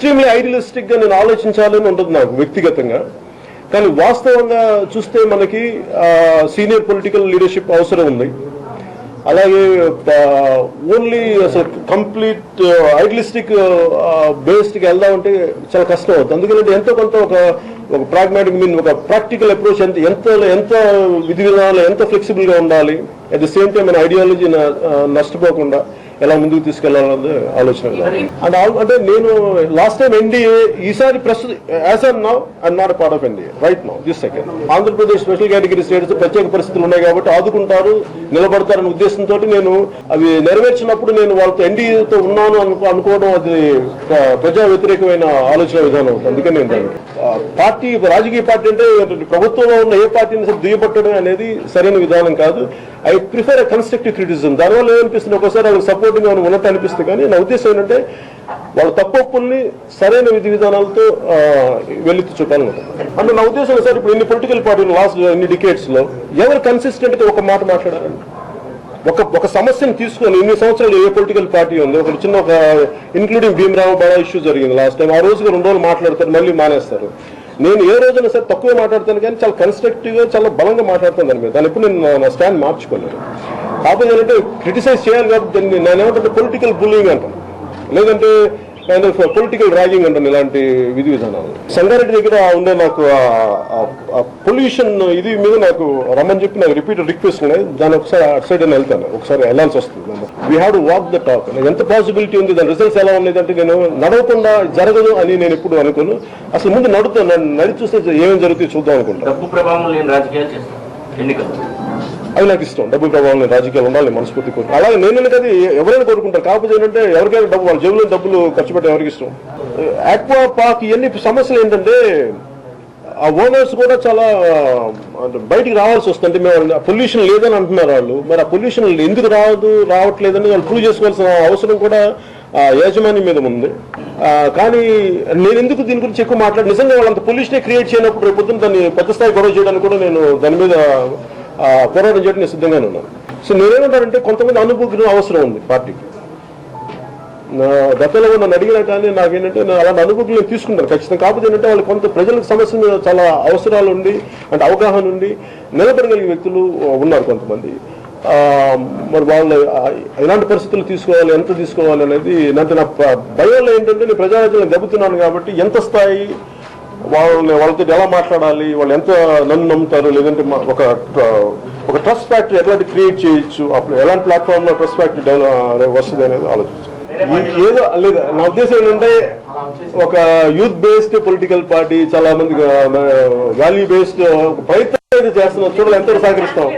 Extremely ఐడియలిస్టిక్గా నేను ఆలోచించాలని ఉంటుంది నాకు వ్యక్తిగతంగా. కానీ వాస్తవంగా చూస్తే మనకి సీనియర్ పొలిటికల్ లీడర్షిప్ అవసరం ఉంది. అలాగే ఓన్లీ అసలు కంప్లీట్ ఐడియలిస్టిక్ బేస్డ్కి వెళ్దామంటే చాలా కష్టం అవుతుంది. అందుకంటే ఎంతో కొంత ఒక ప్రాగ్మాటిక్ ఒక ప్రాక్టికల్ అప్రోచ్ ఎంత విధి విధానాలు ఎంత ఫ్లెక్సిబుల్గా ఉండాలి, అట్ ది సేమ్ టైం మన ఐడియాలజీ నష్టపోకుండా ఎలా ముందుకు తీసుకెళ్లాలన్నది ఆలోచన. అంటే నేను లాస్ట్ టైం ఎన్డీఏ, ఈసారి ప్రస్తుతం as on now I'm not part of NDA right now this second. Andhra Pradesh special category states ప్రత్యేక పరిస్థితులు ఉన్నాయి కాబట్టి ఆదుకుంటారు, నిలబడతారనే ఉద్దేశంతో నేను అవి నెరవేర్చినప్పుడు నేను వాళ్ళతో ఎన్డీఏతో ఉన్నాను అనుకోవడం అది ప్రజా వ్యతిరేకమైన ఆలోచన విధానం అవుతుంది. అందుకని నేను పార్టీ రాజకీయ పార్టీ అంటే ప్రభుత్వంలో ఉన్న ఏ పార్టీని దుయ్యబట్టడం అనేది సరైన విధానం కాదు. I prefer a constructive criticism. దానివల్ల ఏమనిపిస్తుంది, ఒకసారి వాళ్ళకి సపోర్టింగ్ గా ఉన్నట్టు అనిపిస్తుంది. కానీ నా ఉద్దేశం ఏంటంటే వాళ్ళ తప్పుల్ని సరైన విధి విధానాలతో వెళ్తి చూపాలనుకుంటుంది. అంటే నా ఉద్దేశం సార్, ఇప్పుడు ఇన్ని పొలిటికల్ పార్టీలు లాస్ట్ ఇన్ని డికేట్స్ లో ఎవరు కన్సిస్టెంట్ గా ఒక మాట మాట్లాడారండి? ఒక సమస్యను తీసుకొని ఇన్ని సంవత్సరాలు ఏ పొలిటికల్ పార్టీ ఉంది? ఒక చిన్న ఇంక్లూడింగ్ భీమరావు బడా ఇష్యూ జరిగింది లాస్ట్ టైం. ఆ రోజుగా 2 రోజులు మాట్లాడతారు, మళ్ళీ మానేస్తారు. నేను ఏ రోజైనా సరే తక్కువ మాట్లాడతాను, కానీ చాలా కన్స్ట్రక్టివ్గా చాలా బలంగా మాట్లాడతాను దాని మీద. దాని ఎప్పుడు నేను నా స్టాండ్ మార్చుకోలేను. కాకపోతే ఏంటంటే క్రిటిసైజ్ చేయాలి కాబట్టి నేను ఏమంటే పొలిటికల్ బుల్లింగ్ అంటాను, లేదంటే పొలిటికల్ ర్యాగింగ్ అంటాను. ఇలాంటి విధి విధానాలు సంగారెడ్డి దగ్గర ఉండే నాకు పొల్యూషన్ ఇది మీద నాకు రమ్మని చెప్పి నాకు రిపీటెడ్ రిక్వెస్ట్ ఉన్నాయి. దాని ఒకసారి అటు సైడ్ అని వెళ్తాను, ఒకసారి వెళ్ళాల్సి వస్తుంది. We have to walk the talk. ఎంత పాసిబిలిటీ ఉంది, దాని రిజల్ట్స్ ఎలా ఉండేదంటే నేను నడవకుండా జరగదు అని నేను ఎప్పుడు అనుకోను. అసలు ముందు నడిచి చూస్తే ఏమేమి జరుగుతాయి చూద్దాం అనుకుంటా. అది నాకు ఇష్టం. డబ్బు ప్రభావం రాజకీయాలు ఉండాలి మనస్ఫూర్తి కోరుకు. అలాగే నేను కదా ఎవరైనా కోరుకుంటారు. కాకపోతే ఏంటంటే ఎవరికైనా డబ్బు వాళ్ళ జేబులో డబ్బులు ఖర్చు పెట్టడం ఎవరికి ఇష్టం? ఆక్వా పార్క్ ఇవన్నీ సమస్యలు ఏంటంటే ఆ ఓనర్స్ కూడా చాలా బయటికి రావాల్సి వస్తుంది. మేము పొల్యూషన్ లేదని అంటున్నారు వాళ్ళు. మరి ఆ పొల్యూషన్ ఎందుకు రావట్లేదని వాళ్ళు ప్రూవ్ చేసుకోవాల్సిన అవసరం కూడా యాజమాన్యం మీద ఉంది. కానీ నేను ఎందుకు దీని గురించి ఎక్కువ మాట్లాడి, నిజంగా వాళ్ళంత పొల్యూషనే క్రియేట్ చేయనప్పుడు రేపు పొద్దున దాన్ని పెద్ద స్థాయి గొడవ చేయడానికి కూడా నేను దాని మీద పోరాటం చేయడం నేను సిద్ధంగానే ఉన్నాను. సో నేనేమంటానంటే కొంతమంది అనుభూతి అవసరం ఉంది పార్టీకి. గతంలో నన్ను అడిగినా కానీ నాకేంటంటే అలాంటి అనుభూతులు నేను తీసుకుంటాను ఖచ్చితంగా. కాకపోతే ఏంటంటే వాళ్ళు కొంత ప్రజలకు సమస్య మీద చాలా అవసరాలు ఉండి అంటే అవగాహన ఉండి నిలబడగలిగే వ్యక్తులు ఉన్నారు కొంతమంది. మరి వాళ్ళు ఎలాంటి పరిస్థితులు తీసుకోవాలి, ఎంత తీసుకోవాలి అనేది అంటే నా భయంలో ఏంటంటే నేను ప్రజారాజ్యాలను దెబ్బతున్నాను కాబట్టి ఎంత స్థాయి వాళ్ళతో ఎలా మాట్లాడాలి, వాళ్ళు ఎంత నన్ను నమ్ముతారు, లేదంటే ఒక ట్రస్ట్ ఫ్యాక్టరీ ఎట్లాంటి క్రియేట్ చేయొచ్చు, అప్పుడు ఎలాంటి ప్లాట్ఫామ్ లో ట్రస్ట్ ఫ్యాక్టరీ వస్తుంది అనేది ఆలోచించాను. ఏదో లేదు నా ఉద్దేశం ఏంటంటే ఒక యూత్ బేస్డ్ పొలిటికల్ పార్టీ చాలా మంది వాల్యూ బేస్డ్ ప్రయత్నం చేస్తున్నారు. చూడాలి ఎంత సహకరిస్తాం.